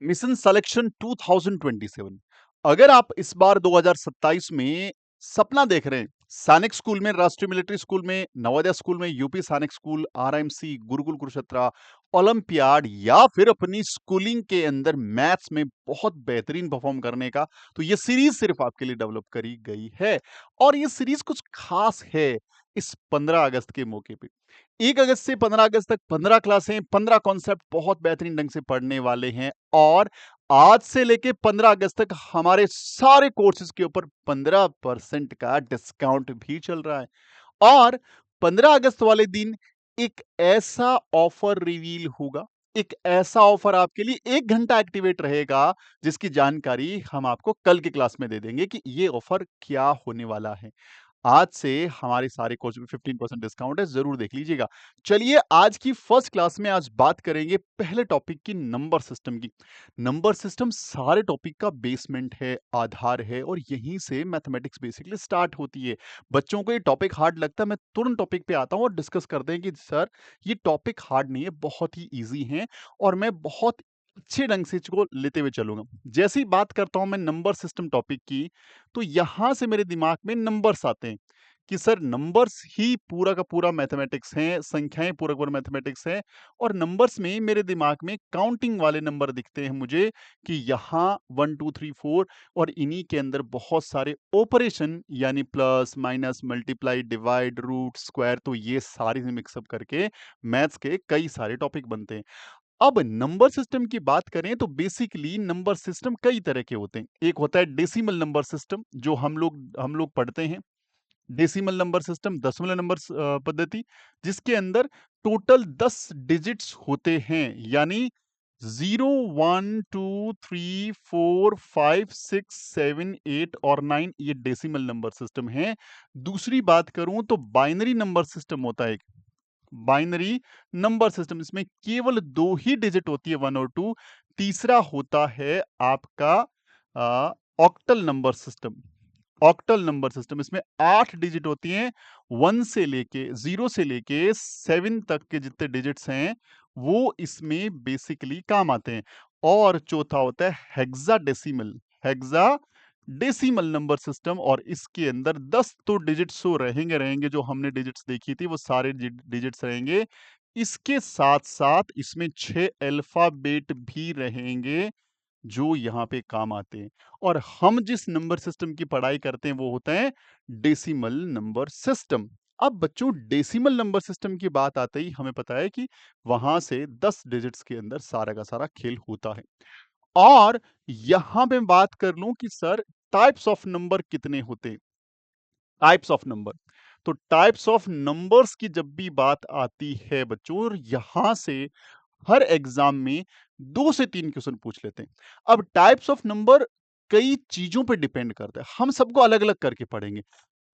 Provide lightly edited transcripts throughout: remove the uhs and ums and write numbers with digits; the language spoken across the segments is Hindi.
Mission selection 2027। अगर आप इस बार 2027 में सपना देख रहे हैं, सैनिक स्कूल में, राष्ट्रीय मिलिट्री स्कूल में, नवोदय स्कूल में, यूपी सैनिक school, RMC, Gurukul Kurukshetra, olympiad या फिर अपनी स्कूलिंग के अंदर मैथ्स में बहुत बेहतरीन परफॉर्म करने का, तो ये सीरीज सिर्फ आपके लिए डेवलप करी गई है। और ये सीरीज कुछ खास है इस 15 अगस्त के मौके पे। 1 अगस्त से 15 अगस्त तक 15 क्लासें, 15 कॉन्सेप्ट बहुत बेहतरीन ढंग से पढ़ने वाले हैं। और आज से लेके 15 अगस्त तक हमारे सारे कोर्सेज के ऊपर 15% का डिस्काउंट भी चल रहा है। और 15 अगस्त वाले दिन एक ऐसा ऑफर रिवील होगा, एक ऐसा ऑफर आपके लिए 1 घंटा एक्टिवेट रहेगा, जिसकी जानकारी हम आपको कल की क्लास में दे देंगे कि ये ऑफर क्या होने वाला है। आज से हमारे सारे कोर्स में 15% डिस्काउंट है, जरूर देख लीजिएगा। चलिए, आज की फर्स्ट क्लास में आज बात करेंगे पहले टॉपिक की, नंबर सिस्टम की। नंबर सिस्टम सारे टॉपिक का बेसमेंट है, आधार है, और यहीं से मैथमेटिक्स बेसिकली स्टार्ट होती है। बच्चों को ये टॉपिक हार्ड लगता है, मैं तुरंत टॉपिक पे आता हूँ और डिस्कस करते हैं कि सर ये टॉपिक हार्ड नहीं है, बहुत ही ईजी है, और मैं बहुत अच्छे ढंग से इसको लेते हुए चलूंगा। जैसे ही बात करता हूं मैं नंबर सिस्टम टॉपिक की, तो यहां से मेरे दिमाग में नंबर्स आते हैं कि सर नंबर्स ही पूरा का पूरा मैथमेटिक्स है, संख्याएं पूरा का पूरा मैथमेटिक्स है। और नंबर्स में मेरे दिमाग में काउंटिंग वाले नंबर दिखते हैं मुझे कि यहाँ 1 2 3 4, और इन्हीं के अंदर बहुत सारे ऑपरेशन, यानी plus minus multiply divide root square, तो ये सारी मिक्सअप करके मैथ्स के कई सारे टॉपिक बनते हैं। अब नंबर सिस्टम की बात करें तो बेसिकली नंबर सिस्टम कई तरह के होते हैं। एक होता है डेसिमल नंबर सिस्टम, जो हम लोग पढ़ते हैं। डेसिमल नंबर सिस्टम, दशमलव नंबर पद्धति, जिसके अंदर टोटल 10 डिजिट्स होते हैं, यानी 0 1 2 3 4 5 6 7 8 और 9, ये डेसिमल नंबर सिस्टम है। दूसरी बात करूं तो बाइनरी नंबर सिस्टम होता है। बाइनरी नंबर सिस्टम, इसमें केवल 2 ही डिजिट होती है, 1 और 2। तीसरा होता है आपका octal number system. Octal number system, इसमें 8 डिजिट होती हैं। 1 से लेके 0 से लेके 7 तक के जितने डिजिट्स हैं वो इसमें बेसिकली काम आते हैं। और चौथा होता है हेक्साडेसिमल। हेक्साडेसिमल नंबर सिस्टम, और इसके अंदर 10 तो डिजिट्स तो रहेंगे रहेंगे, जो हमने डिजिट्स देखी थी वो सारे डिजिट्स रहेंगे। इसके साथ साथ इसमें 6 अल्फाबेट भी रहेंगे, जो यहाँ पे काम आते हैं। और हम जिस नंबर सिस्टम की पढ़ाई करते हैं वो होता है डेसिमल नंबर सिस्टम। अब बच्चों, डेसिमल नंबर सिस्टम की बात आते ही हमें पता है कि वहां से 10 डिजिट्स के अंदर सारा का सारा खेल होता है। और यहां पे बात कर लूं कि सर टाइप्स ऑफ नंबर कितने होते हैं। टाइप्स ऑफ नंबर, तो टाइप्स ऑफ नंबर्स की जब भी बात आती है बच्चों, और यहां से हर एग्जाम में 2 से 3 क्वेश्चन पूछ लेते हैं। अब टाइप्स ऑफ नंबर कई चीजों पर डिपेंड करता है, हम सबको अलग अलग करके पढ़ेंगे।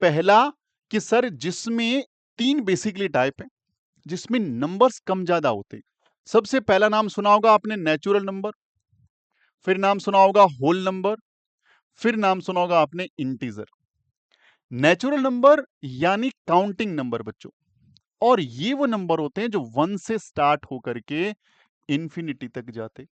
पहला कि सर जिसमें 3 बेसिकली टाइप है, जिसमें नंबर्स कम ज्यादा होते हैं। सबसे पहला नाम सुना होगा आपने नेचुरल नंबर, फिर नाम सुना होगा होल नंबर, फिर नाम सुना होगा आपने इंटीजर। नेचुरल नंबर यानी काउंटिंग नंबर बच्चों, और ये वो नंबर होते हैं जो 1 से स्टार्ट होकर के इंफिनिटी तक जाते।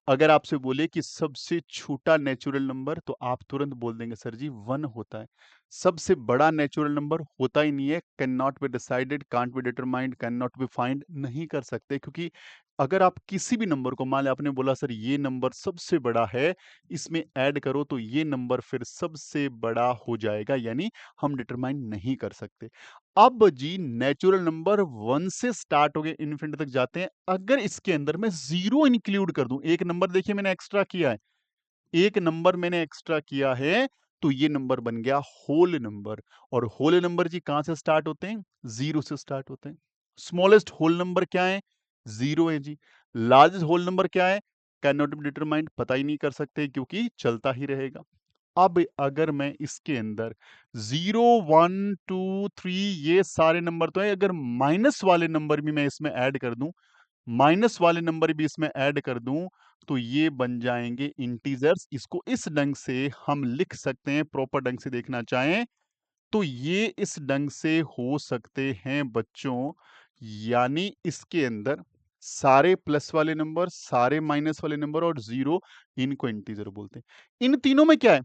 अगर आपसे बोले कि सबसे छोटा नेचुरल नंबर, तो आप तुरंत बोल देंगे सर जी 1 होता है। सबसे बड़ा नेचुरल नंबर होता ही नहीं है, can not be decided, can't be determined, can not be find, नहीं कर सकते। क्योंकि अगर आप किसी भी नंबर को, मान लिया आपने बोला सर ये नंबर सबसे बड़ा है, इसमें ऐड करो तो ये नंबर फिर सबसे बड़ा हो जाएगा, यानी हम डिटरमाइन नहीं कर सकते। अब जी नेचुरल नंबर 1 से स्टार्ट हो गए इन्फिनिटी तक जाते हैं। अगर इसके अंदर मैं 0 इंक्लूड कर दूं, एक नंबर देखिए मैंने एक्स्ट्रा किया है, एक नंबर मैंने एक्स्ट्रा किया है, तो ये नंबर बन गया होल नंबर। और होल नंबर जी कहां से स्टार्ट होते हैं? 0 से स्टार्ट होते हैं। स्मॉलेस्ट होल नंबर क्या है? 0 है जी। लार्जेस्ट होल नंबर क्या है? कैन नॉट बी डिटरमाइंड, पता ही नहीं कर सकते क्योंकि चलता ही रहेगा। अब अगर मैं इसके अंदर 0 1 2 3 ये सारे नंबर तो है, अगर माइनस वाले नंबर भी मैं इसमें ऐड कर दूं, माइनस वाले नंबर भी इसमें ऐड कर दूं, तो ये बन जाएंगे इंटीजर्स। इसको इस ढंग से हम लिख सकते हैं, प्रॉपर ढंग से देखना चाहें तो ये इस ढंग से हो सकते हैं बच्चों। यानी इसके अंदर सारे प्लस वाले नंबर, सारे माइनस वाले नंबर और जीरो, इनको इंटीजर बोलते हैं। इन तीनों में क्या है,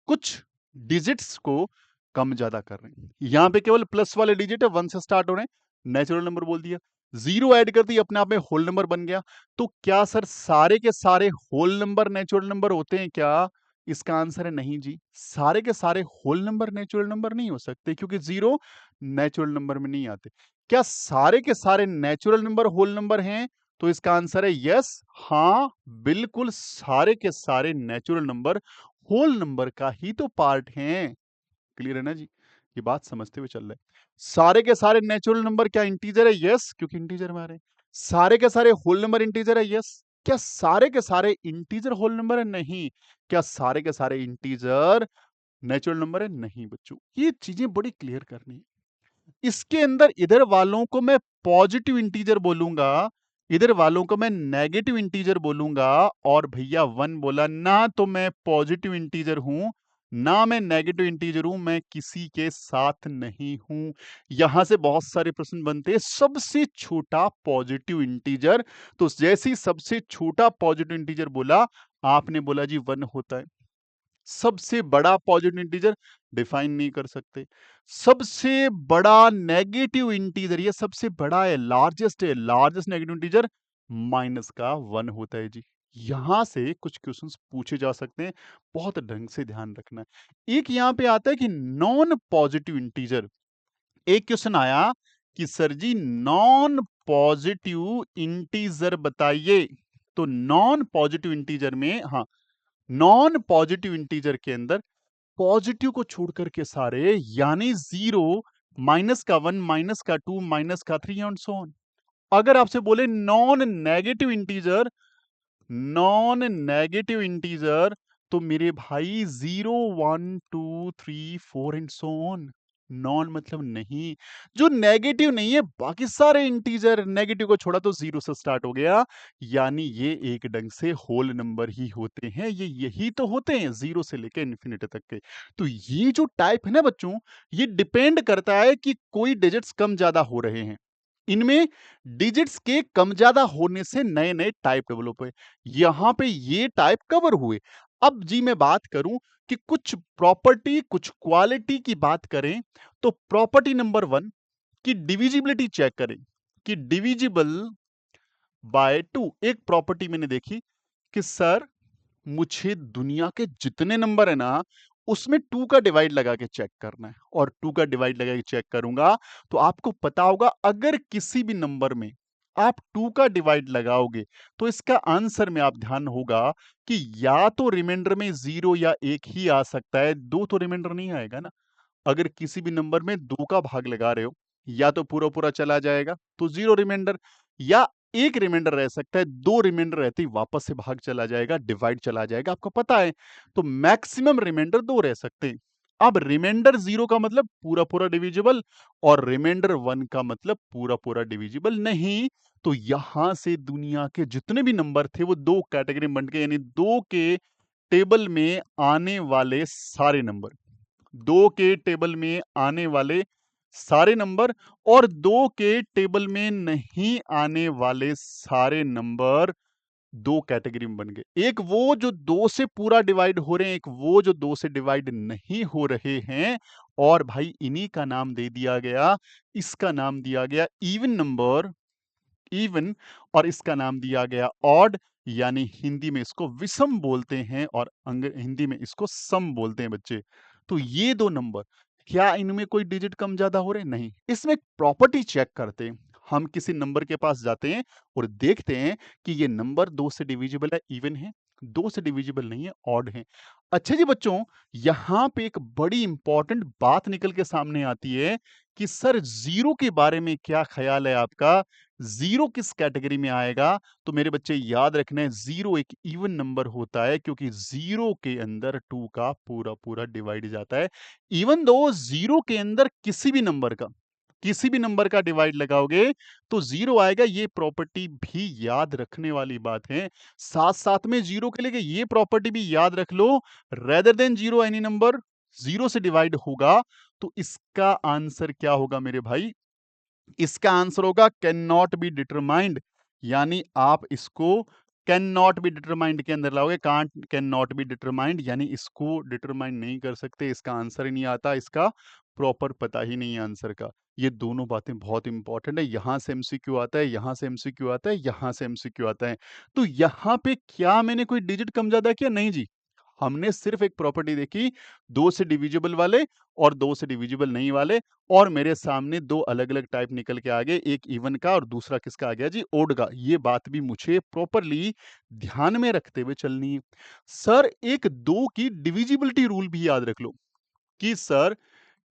कुछ डिजिट्स को कम ज्यादा कर रहे हैं। यहां पे केवल प्लस वाले डिजिट है, 1 से स्टार्ट हो रहे हैं, नेचुरल नंबर बोल दिया। जीरो ऐड कर दी, अपने आप में होल नंबर बन गया। तो क्या सर सारे के सारे होल नंबर नेचुरल नंबर होते हैं क्या? इसका आंसर है नहीं जी, सारे के सारे होल नंबर नेचुरल नंबर नहीं हो सकते, क्योंकि जीरो नेचुरल नंबर में नहीं आते। क्या सारे के सारे नेचुरल नंबर होल नंबर हैं? तो इसका आंसर है यस, हाँ बिल्कुल, सारे के सारे नेचुरल नंबर होल नंबर का ही तो पार्ट हैं। क्लियर है ना जी? ये बात समझते हुए चल रहे हैं। सारे के सारे नेचुरल नंबर क्या इंटीजर है? यस, क्योंकि इंटीजर में आ रहे हैं। सारे के सारे होल नंबर इंटीजर है? यस। क्या सारे के सारे इंटीजर होल नंबर है? नहीं। क्या सारे के सारे इंटीजर नेचुरल नंबर है? नहीं बच्चों, ये चीजें बड़ी क्लियर करनी है। इसके अंदर इधर वालों को मैं पॉजिटिव इंटीजर बोलूंगा, इधर वालों को मैं नेगेटिव इंटीजर बोलूंगा। और भैया वन बोला ना, तो मैं पॉजिटिव इंटीजर हूं ना मैं नेगेटिव इंटीजर हूं, मैं किसी के साथ नहीं हूं। यहां से बहुत सारे प्रश्न बनते हैं, सबसे छोटा पॉजिटिव इंटीजर। तो जैसे ही सबसे छोटा पॉजिटिव इंटीजर बोला, आपने बोला जी वन होता है। सबसे बड़ा पॉजिटिव इंटीजर डिफाइन नहीं कर सकते। सबसे बड़ा नेगेटिव इंटीजर, ये सबसे बड़ा है, लार्जेस्ट नेगेटिव इंटीजर माइनस का वन होता है जी। यहां से कुछ क्वेश्चंस पूछे जा सकते हैं, बहुत ढंग से ध्यान रखना है। एक यहां पे आता है कि नॉन पॉजिटिव इंटीजर। एक क्वेश्चन आया कि सर जी नॉन पॉजिटिव इंटीजर बताइए। तो नॉन पॉजिटिव इंटीजर में, हाँ, नॉन पॉजिटिव इंटीजर के अंदर पॉजिटिव को छोड़ करके सारे, यानी जीरो, माइनस का वन, माइनस का टू, माइनस का थ्री एंड सो ऑन। अगर आपसे बोले non negative integer, non negative integer, तो मेरे भाई zero, one, two, three, four and so on. Non मतलब नहीं, जो नेगेटिव नहीं है, बाकी सारे इंटीजर, नेगेटिव को छोड़ा तो जीरो से स्टार्ट हो गया, यानी ये एक ढंग से होल नंबर ही होते हैं। ये यही तो होते हैं, जीरो से लेकर इन्फिनिटी तक के। तो ये जो टाइप है ना बच्चों, ये डिपेंड करता है कि कोई डिजिट्स कम ज्यादा हो रहे हैं। इनमें डिजिट्स के कम ज्यादा होने से नए नए टाइप डेवलप हुए। यहां पे ये टाइप कवर हुए। अब जी मैं बात करूं कि कुछ प्रॉपर्टी, कुछ क्वालिटी की बात करें, तो प्रॉपर्टी नंबर वन की डिविजिबिलिटी चेक करें कि डिविजिबल बाय टू। एक प्रॉपर्टी मैंने देखी कि सर मुझे दुनिया के जितने नंबर है ना, उसमें टू का डिवाइड लगा के चेक करना है, और टू का डिवाइड लगा के चेक करूंगा तो आपको पता होगा, अगर किसी भी नंबर में आप टू का डिवाइड लगाओगे तो इसका आंसर में आप ध्यान होगा कि या तो रिमाइंडर में जीरो या एक ही आ सकता है, दो तो रिमाइंडर नहीं आएगा ना। अगर किसी भी नंबर में दो का भाग लगा रहे हो, या तो पूरा पूरा चला जाएगा तो जीरो रिमाइंडर, या एक रिमाइंडर रह सकता है, दो रिमाइंडर रहते ही वापस से भाग चला जाएगा, डिवाइड चला जाएगा, आपको पता है। तो मैक्सिमम रिमाइंडर दो रह सकते हैं। अब रिमाइंडर जीरो का मतलब पूरा पूरा डिविजिबल, और रिमाइंडर वन का मतलब पूरा पूरा डिविजिबल नहीं। तो यहां से दुनिया के जितने भी नंबर थे वो दो कैटेगरी में बंट गए, यानी दो के टेबल में आने वाले सारे नंबर, दो के टेबल में आने वाले सारे नंबर, और दो के टेबल में नहीं आने वाले सारे नंबर दो कैटेगरी में बन गए। एक वो जो दो से पूरा डिवाइड हो रहे हैं, एक वो जो दो से डिवाइड नहीं हो रहे हैं। और भाई इन्हीं का नाम दे दिया गया, इसका नाम दिया गया इवन नंबर, इवन, और इसका नाम दिया गया ऑड, यानी हिंदी में इसको विषम बोलते हैं, और हिंदी में इसको सम बोलते हैं बच्चे। तो ये दो नंबर, क्या इनमें कोई डिजिट कम ज्यादा हो रहे? नहीं। इसमें प्रॉपर्टी चेक करते हैं, हम किसी नंबर के पास जाते हैं और देखते हैं कि ये नंबर दो से डिविजिबल है, इवन है, दो से डिविजिबल नहीं है, ऑड है। अच्छा जी बच्चों, यहां पे एक बड़ी इंपॉर्टेंट बात निकल के सामने आती है कि सर जीरो के बारे में क्या ख्याल है आपका, जीरो किस कैटेगरी में आएगा? तो मेरे बच्चे याद रखना, जीरो एक इवन नंबर होता है, क्योंकि जीरो के अंदर टू का पूरा पूरा डिवाइड जाता है। इवन दो जीरो के अंदर किसी भी नंबर का डिवाइड लगाओगे तो जीरो आएगा, ये प्रॉपर्टी भी याद रखने वाली बात है। साथ साथ में जीरो के लिए ये प्रॉपर्टी भी याद रख लो, rather than zero any number zero से डिवाइड होगा, तो इसका आंसर क्या होगा मेरे भाई? इसका आंसर होगा कैन नॉट बी डिटरमाइंड, यानी आप इसको कैन नॉट बी डिटरमाइंड के अंदर लाओगे, can't can not be determined, यानी इसको डिटरमाइन नहीं कर सकते, इसका आंसर ही नहीं आता, इसका प्रॉपर पता ही नहीं है आंसर का। ये दोनों बातें बहुत इंपॉर्टेंट है। यहां से एमसीक्यू आता है, यहां से एमसीक्यू आता है, यहां से एमसीक्यू आता है। तो यहां पे क्या मैंने कोई डिजिट कम ज्यादा किया? नहीं जी, हमने सिर्फ एक प्रॉपर्टी देखी, दो से डिविजिबल वाले और दो से डिविजिबल नहीं वाले, और मेरे सामने दो अलग अलग टाइप निकल के आ गए, एक इवन का और दूसरा किसका आ गया जी? ओड का। ये बात भी मुझे प्रॉपरली ध्यान में रखते हुए चलनी है। सर एक दो की डिविजिबिलिटी रूल भी याद रख लो कि सर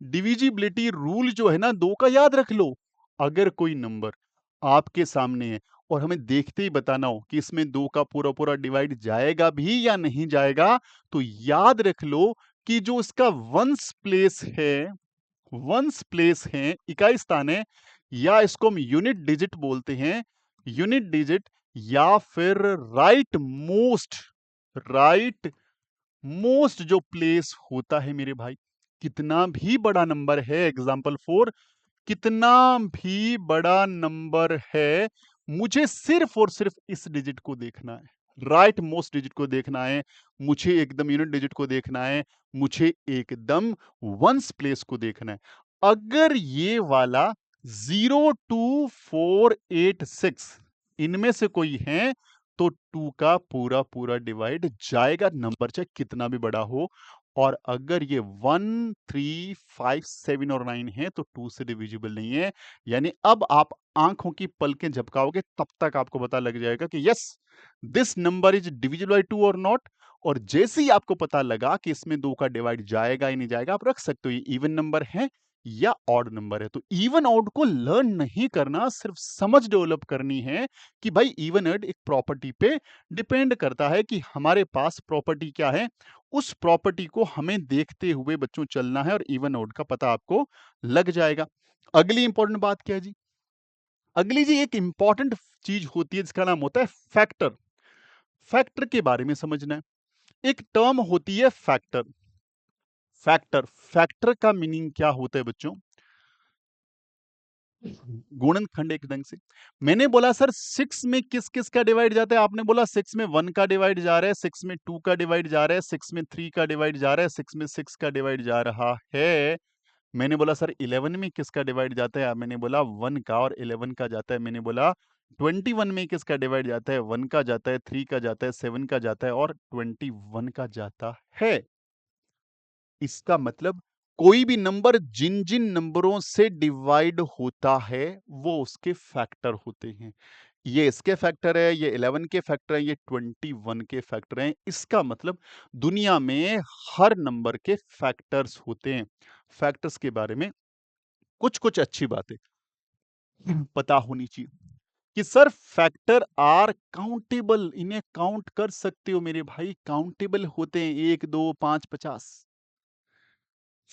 डिविजिबिलिटी रूल जो है ना दो का, याद रख लो। अगर कोई नंबर आपके सामने है और हमें देखते ही बताना हो कि इसमें दो का पूरा पूरा डिवाइड जाएगा भी या नहीं जाएगा, तो याद रख लो कि जो इसका वंस प्लेस है, वंस प्लेस है, इकाई स्थान है, या इसको हम यूनिट डिजिट बोलते हैं, यूनिट डिजिट, या फिर राइट मोस्ट, राइट मोस्ट जो प्लेस होता है मेरे भाई, कितना भी बड़ा नंबर है, एग्जाम्पल 4, कितना भी बड़ा नंबर है, मुझे सिर्फ और सिर्फ इस डिजिट को देखना है, राइट मोस्ट डिजिट को देखना है, मुझे एकदम यूनिट डिजिट को देखना है, मुझे एकदम वंस प्लेस को देखना है। अगर ये वाला 02486 इनमें से कोई है तो 2 का पूरा पूरा डिवाइड जाएगा, नंबर चाहे कितना भी बड़ा हो। और अगर ये 1 3 5 7 और 9 है तो 2 से डिविजिबल नहीं है। यानी अब आप आंखों की पलकें झपकाओगे तब तक आपको पता लग जाएगा कि yes this number is divisible by 2 और नॉट। और जैसे ही आपको पता लगा कि इसमें 2 का डिवाइड जाएगा ही नहीं जाएगा, आप रख सकते हो ये इवन नंबर है या ऑड नंबर है। तो इवन ऑड को लर्न नहीं करना, सिर्फ समझ डेवलप करनी है कि भाई इवन ऑड एक प्रॉपर्टी पे डिपेंड करता है कि हमारे पास प्रॉपर्टी क्या है, उस प्रॉपर्टी को हमें देखते हुए बच्चों चलना है और इवन ऑड का पता आपको लग जाएगा। अगली इंपॉर्टेंट बात क्या है जी? अगली जी एक इंपॉर्टेंट चीज होती है जिसका नाम होता है फैक्टर। फैक्टर के बारे में समझना है। एक टर्म होती है फैक्टर। फैक्टर, फैक्टर का मीनिंग क्या होता है बच्चों? गुणनखंड एक ढंग से। मैंने बोला सर 6 में किस किस का डिवाइड जाता है? आपने बोला 6 में 1 का डिवाइड जा रहा है, 6 में 2 का डिवाइड जा रहा है, 6 में 3 का डिवाइड जा रहा है, 6 में 6 का डिवाइड जा रहा है। मैंने बोला सर 11 में किसका डिवाइड जाता है? मैंने बोला 1 का और 11 का जाता है। मैंने बोला 21 में किसका डिवाइड जाता है? 1 का जाता है, 3 का जाता है, 7 का जाता है और 21 का जाता है। इसका मतलब कोई भी नंबर जिन जिन नंबरों से डिवाइड होता है वो उसके फैक्टर होते हैं। ये इसके फैक्टर है, ये 11 के फैक्टर है, ये 21 के फैक्टर हैं। इसका मतलब दुनिया में हर नंबर के फैक्टर्स होते हैं। फैक्टर्स के बारे में कुछ कुछ अच्छी बातें पता होनी चाहिए कि सर फैक्टर आर काउंटेबल, इन्हें काउंट कर सकते हो मेरे भाई, काउंटेबल होते हैं, 1 2 5 50।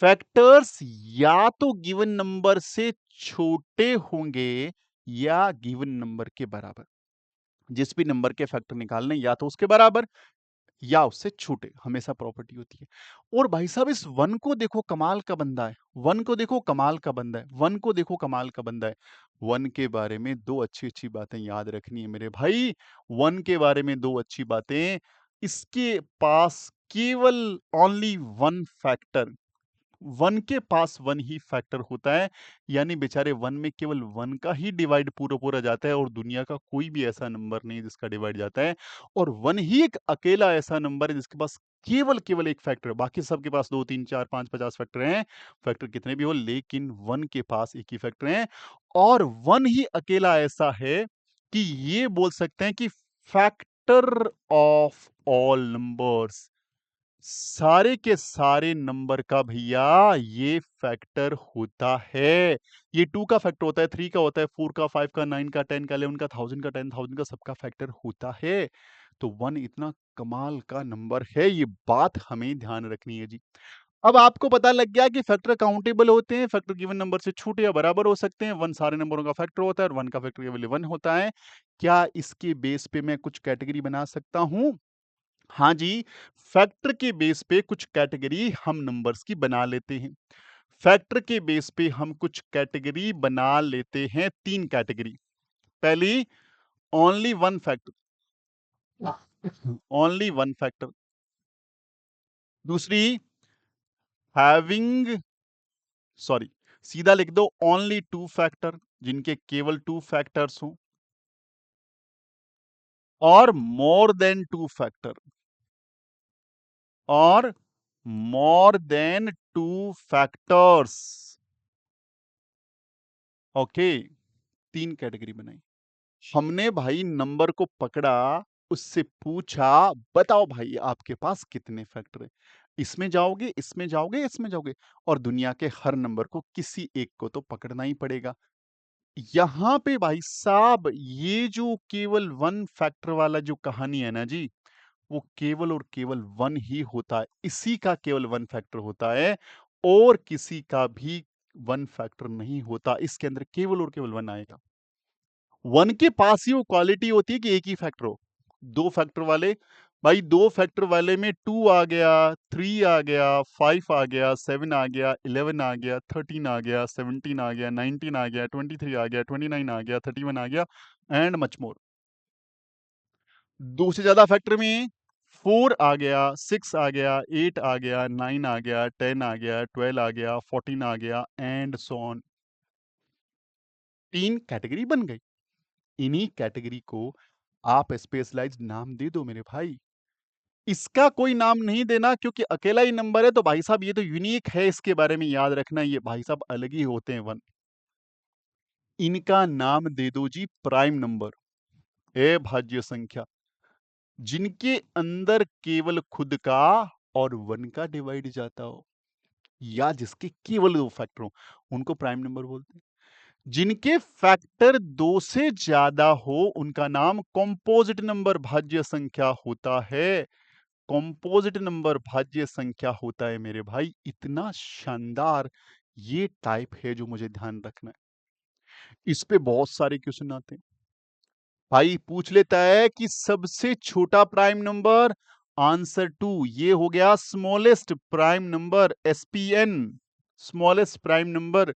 फैक्टर्स या तो गिवन नंबर से छोटे होंगे या गिवन नंबर के बराबर। जिस भी नंबर के फैक्टर निकालने या तो उसके बराबर या उससे छोटे, हमेशा प्रॉपर्टी होती है। और भाई साहब इस वन को देखो कमाल का बंदा है, वन को देखो कमाल का बंदा है, वन को देखो कमाल का बंदा है। वन के बारे में दो अच्छी अच्छी बातें याद रखनी है मेरे भाई। वन के बारे में दो अच्छी बातें, इसके पास केवल ओनली वन फैक्टर, वन के पास वन ही फैक्टर होता है। यानी बेचारे वन में केवल वन का ही डिवाइड पूरा पूरा जाता है और दुनिया का कोई भी ऐसा नंबर नहीं जिसका डिवाइड जाता है। और वन ही एक अकेला ऐसा नंबर है जिसके पास केवल केवल एक फैक्टर है। बाकी सबके पास 2 3 4 5 50 फैक्टर हैं, फैक्टर कितने भी हो, लेकिन वन के पास एक ही फैक्टर है। और वन ही अकेला ऐसा है कि ये बोल सकते हैं कि फैक्टर ऑफ ऑल नंबर्स, सारे के सारे नंबर का भैया ये फैक्टर होता है। ये 2 का फैक्टर होता है, 3 का होता है, 4 का, 5 का, 9 का, 10 का, 11 का, 1000 का, 10,000 का, सबका फैक्टर होता है। तो 1 इतना कमाल का नंबर है, ये बात हमें ध्यान रखनी है जी। अब आपको पता लग गया कि फैक्टर काउंटेबल होते हैं, फैक्टर गिवन नंबर से छोटे या बराबर हो सकते हैं, 1 सारे नंबरों का फैक्टर होता है और 1 का फैक्टर केवल 1 होता है। क्या इसके बेस पे मैं कुछ कैटेगरी बना सकता हूं? हाँ जी, फैक्टर के बेस पे कुछ कैटेगरी हम नंबर्स की बना लेते हैं। फैक्टर के बेस पे हम कुछ कैटेगरी बना लेते हैं, 3 कैटेगरी। पहली only one factor, only one factor. दूसरी, हैविंग, सॉरी, सीधा लिख दो ओनली टू फैक्टर, जिनके केवल टू फैक्टर्स हों, और मोर देन टू फैक्टर, और more than two factors. Okay, तीन कैटेगरी बनाई हमने भाई। नंबर को पकड़ा, उससे पूछा बताओ भाई आपके पास कितने फैक्टर है, इसमें जाओगे, इसमें जाओगे, इसमें जाओगे, और दुनिया के हर नंबर को किसी एक को तो पकड़ना ही पड़ेगा। यहां पे भाई साहब ये जो केवल वन फैक्टर वाला जो कहानी है ना जी, वो केवल और केवल वन ही होता है, इसी का केवल वन फैक्टर होता है, और किसी का भी वन फैक्टर नहीं होता। इसके अंदर केवल और केवल वन आएगा। वन के पास ही वो क्वालिटी होती है कि एक ही फैक्टर हो। दो फैक्टर वाले, भाई दो फैक्टर वाले में टू आ गया, थ्री आ गया, फाइव आ गया, सेवन आ गया, 11 आ गया, 13 आ गया, 17 आ गया, 19 आ गया, 23 आ गया, 29 आ गया, 31 आ गया, एंड मच मोर। दो से ज्यादा फैक्टर में फोर आ गया, सिक्स आ गया, एट आ गया, नाइन आ गया, 10 आ गया, 12 आ गया, 14 आ गया, एंड सो ऑन। तीन कैटेगरी बन गई। इन्हीं कैटेगरी को आप स्पेशलाइज्ड नाम दे दो मेरे भाई। इसका कोई नाम नहीं देना, क्योंकि अकेला ही नंबर है तो भाई साहब ये तो यूनिक है, इसके बारे में याद रखना, ये भाई साहब अलग ही होते हैं वन। इनका नाम दे दो जी प्राइम नंबर, अभाज्य संख्या, जिनके अंदर केवल खुद का और वन का डिवाइड जाता हो, या जिसके केवल दो फैक्टर हो, उनको प्राइम नंबर बोलते हैं। जिनके फैक्टर दो से ज्यादा हो उनका नाम कॉम्पोजिट नंबर भाज्य संख्या होता है। कॉम्पोजिट नंबर भाज्य संख्या होता है मेरे भाई। इतना शानदार ये टाइप है जो मुझे ध्यान रखना है। इस पे बहुत सारे क्वेश्चन आते हैं। भाई पूछ लेता है कि सबसे छोटा प्राइम नंबर, आंसर टू। ये हो गया smallest prime number, SPN, smallest prime number.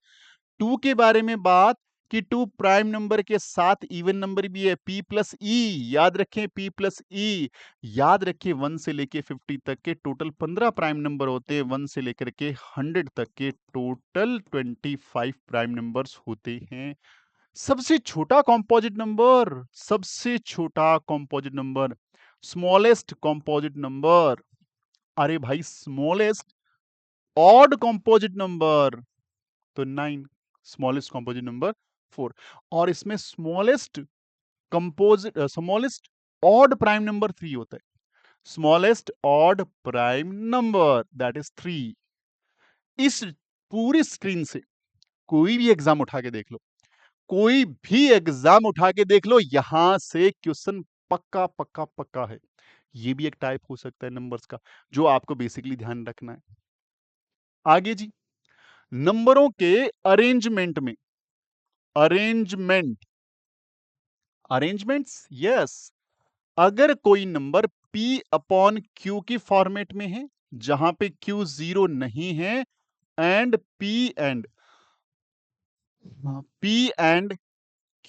Two के बारे में बात कि टू प्राइम नंबर के साथ इवन नंबर भी है, पी प्लस ई, याद रखें पी प्लस ई। याद रखें 1 से लेके 50 तक के टोटल 15 प्राइम नंबर होते हैं, 1 से लेकर के 100 तक के टोटल 25 प्राइम नंबर्स होते हैं। सबसे छोटा कॉम्पोजिट नंबर, सबसे छोटा composite number, smallest composite number, अरे भाई स्मॉलेस्ट ऑड कॉम्पोजिट नंबर तो 9, स्मॉलेस्ट कॉम्पोजिट नंबर 4, और इसमें smallest composite smallest odd prime number 3 होता है। Smallest odd prime number that is 3। इस पूरी स्क्रीन से कोई भी एग्जाम उठा के देख लो, कोई भी एग्जाम उठा के देख लो, यहां से क्वेश्चन पक्का पक्का पक्का है। ये भी एक टाइप हो सकता है नंबर्स का, जो आपको बेसिकली ध्यान रखना है। आगे जी, नंबरों के अरेंजमेंट में, अरेंजमेंट, अरेंजमेंट्स, यस। अगर कोई नंबर P अपॉन Q की फॉर्मेट में है, जहां पे Q 0 नहीं है, and P and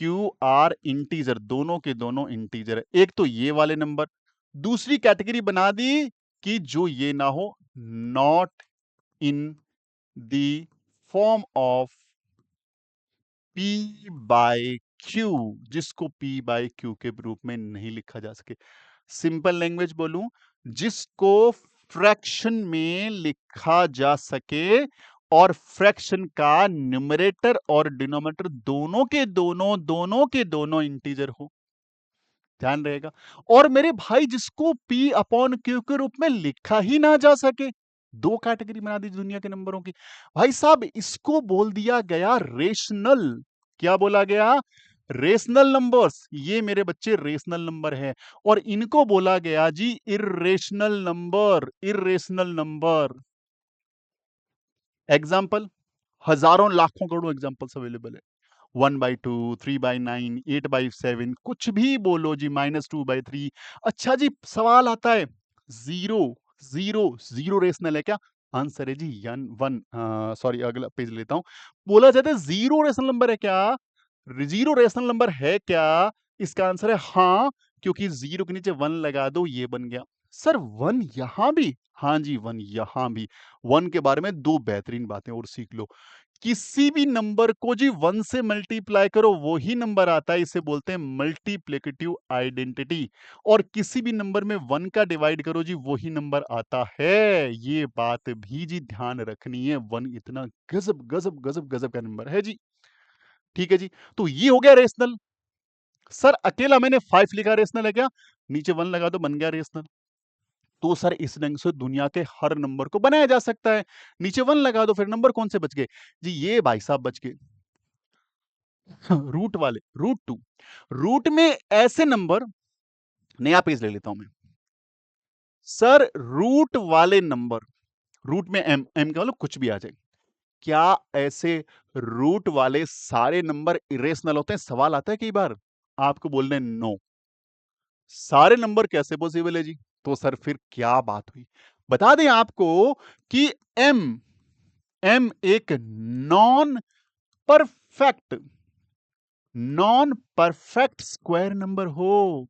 Q are integer, दोनों के दोनों इंटीजर है, एक तो ये वाले नंबर। दूसरी कैटेगरी बना दी कि जो ये ना हो, not in the form of P by Q, जिसको P बाय Q के रूप में नहीं लिखा जा सके। सिंपल लैंग्वेज बोलूं, जिसको फ्रैक्शन में लिखा जा सके, और फ्रैक्शन का न्यूमरेटर और डिनोमिनेटर दोनों इंटीजर हो, ध्यान रहेगा। और मेरे भाई जिसको P अपॉन Q के रूप में लिखा ही ना जा सके, दो कैटेगरी बना दी दुनिया के नंबरों की भाई साहब, इसको बोल दिया गया रेशनल। क्या बोला गया? Rational numbers. ये मेरे बच्चे रेशनल नंबर है, और इनको बोला गया जी irrational number, irrational number. Example, हजारों लाखों करोड़ों एग्जाम्पल्स अवेलेबल है। 1/2, 3/9, 8/7, कुछ भी बोलो जी, -2/3। अच्छा जी, सवाल आता है, जीरो, जीरो रेशनल है क्या? आंसर है जी यन वन, सॉरी अगला पेज लेता हूं। बोला जाता है जीरो रेशनल नंबर है क्या? जीरो रेशनल नंबर है क्या? इसका आंसर है हाँ, क्योंकि 0 के नीचे 1 लगा दो, ये बन गया। सर 1 यहां भी? हाँ जी, 1 यहां भी। 1 के बारे में 2 बेहतरीन बातें और सीख लो। किसी भी नंबर को जी 1 से मल्टीप्लाई करो, वही नंबर आता है, इसे बोलते हैं मल्टीप्लिकेटिव आइडेंटिटी। और किसी भी नंबर में 1 का डिवाइड करो जी, वही नंबर आता है। ये बात भी जी ध्यान रखनी है। 1 इतना गजब गजब गजब गजब का नंबर है जी। ठीक है जी, तो ये हो गया रेशनल। सर अकेला मैंने 5 लिखा, रेशनल है क्या? नीचे 1 लगा दो, बन गया रेशनल। तो सर इस ढंग से दुनिया के हर नंबर को बनाया जा सकता है। नीचे 1 लगा दो, फिर नंबर कौन से बच गए? जी ये भाई साहब बच गए रूट वाले, रूट 2। रूट में ऐसे नंबर, नया पेज ले लेता हूं मैं। सर रूट वाले नंबर, रूट में एम, एम का मतलब कुछ भी आ जाए। क्या ऐसे रूट वाले सारे नंबर इरेशनल होते हैं? सवाल आता है कई बार। आपको बोलने नो, सारे नंबर कैसे पॉसिबल है जी? तो सर फिर क्या बात हुई? बता दें आपको कि एम, एम एक non perfect, non perfect square number हो,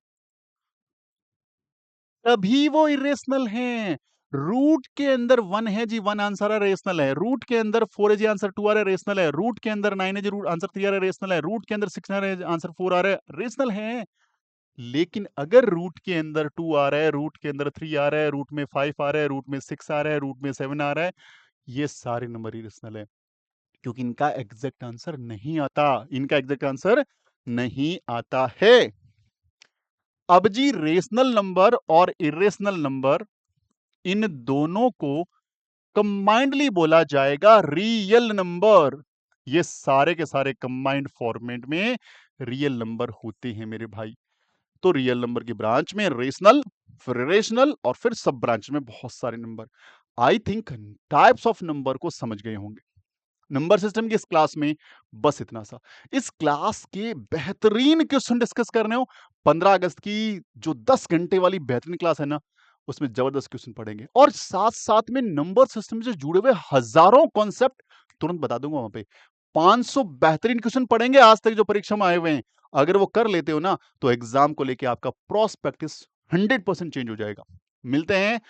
तभी वो इरेशनल हैं। रूट के अंदर 1 है जी, 1 आंसर है, रेशनल है। रूट के अंदर 4 है जी, आंसर 2 आ रहा है, रेशनल है। रूट के अंदर 9 है जी, रूट आंसर 3 आ रहा है, रेशनल है। रूट के अंदर 6 आ रहा है, आंसर 4 आ रहा है, रेशनल है। लेकिन अगर रूट के अंदर 2 आ रहा है, रूट के अंदर 3 आ रहा है, रूट में 5 आ रहा है, रूट में 6 आ रहा है, रूट में 7 आ रहा है, ये सारे नंबर इरेशनल है, क्योंकि इनका एग्जैक्ट आंसर नहीं आता, इनका एग्जैक्ट आंसर नहीं आता है। अब जी रेशनल नंबर और इरेशनल नंबर, इन दोनों को कंबाइंडली बोला जाएगा रियल नंबर। ये सारे के सारे कंबाइंड फॉर्मेट में रियल नंबर होते हैं मेरे भाई। तो रियल नंबर की ब्रांच में रेशनल, फिर रेशनल और फिर सब ब्रांच में बहुत सारे number. I think types of number को समझ गए होंगे। नंबर सिस्टम की इस क्लास में बस इतना सा। इस क्लास के बेहतरीन क्वेश्चन डिस्कस करने हो, 15 अगस्त की जो 10 घंटे वाली बेहतरीन क्लास है ना, उसमें जबरदस्त क्वेश्चन पढ़ेंगे और साथ साथ में नंबर सिस्टम से जुड़े हुए हजारों कॉन्सेप्ट तुरंत बता दूंगा वहां पे। 500 बेहतरीन क्वेश्चन पढ़ेंगे आज तक जो परीक्षा में आए हुए हैं। अगर वो कर लेते हो ना, तो एग्जाम को लेके आपका प्रोस्पेक्टिस 100% चेंज हो जाएगा। मिलते हैं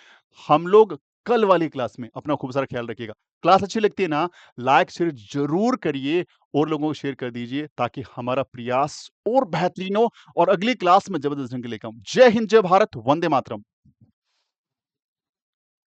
हम लोग कल वाली क्लास में। अपना खूब सारा ख्याल रखिएगा। क्लास अच्छी लगती है ना, लाइक शेयर जरूर करिए और लोगों को शेयर कर दीजिए, ताकि हमारा प्रयास और बेहतरीन हो और अगली क्लास में जबरदस्त ढंग के लेकर आऊं। जय हिंद, जय भारत, वंदे मातरम।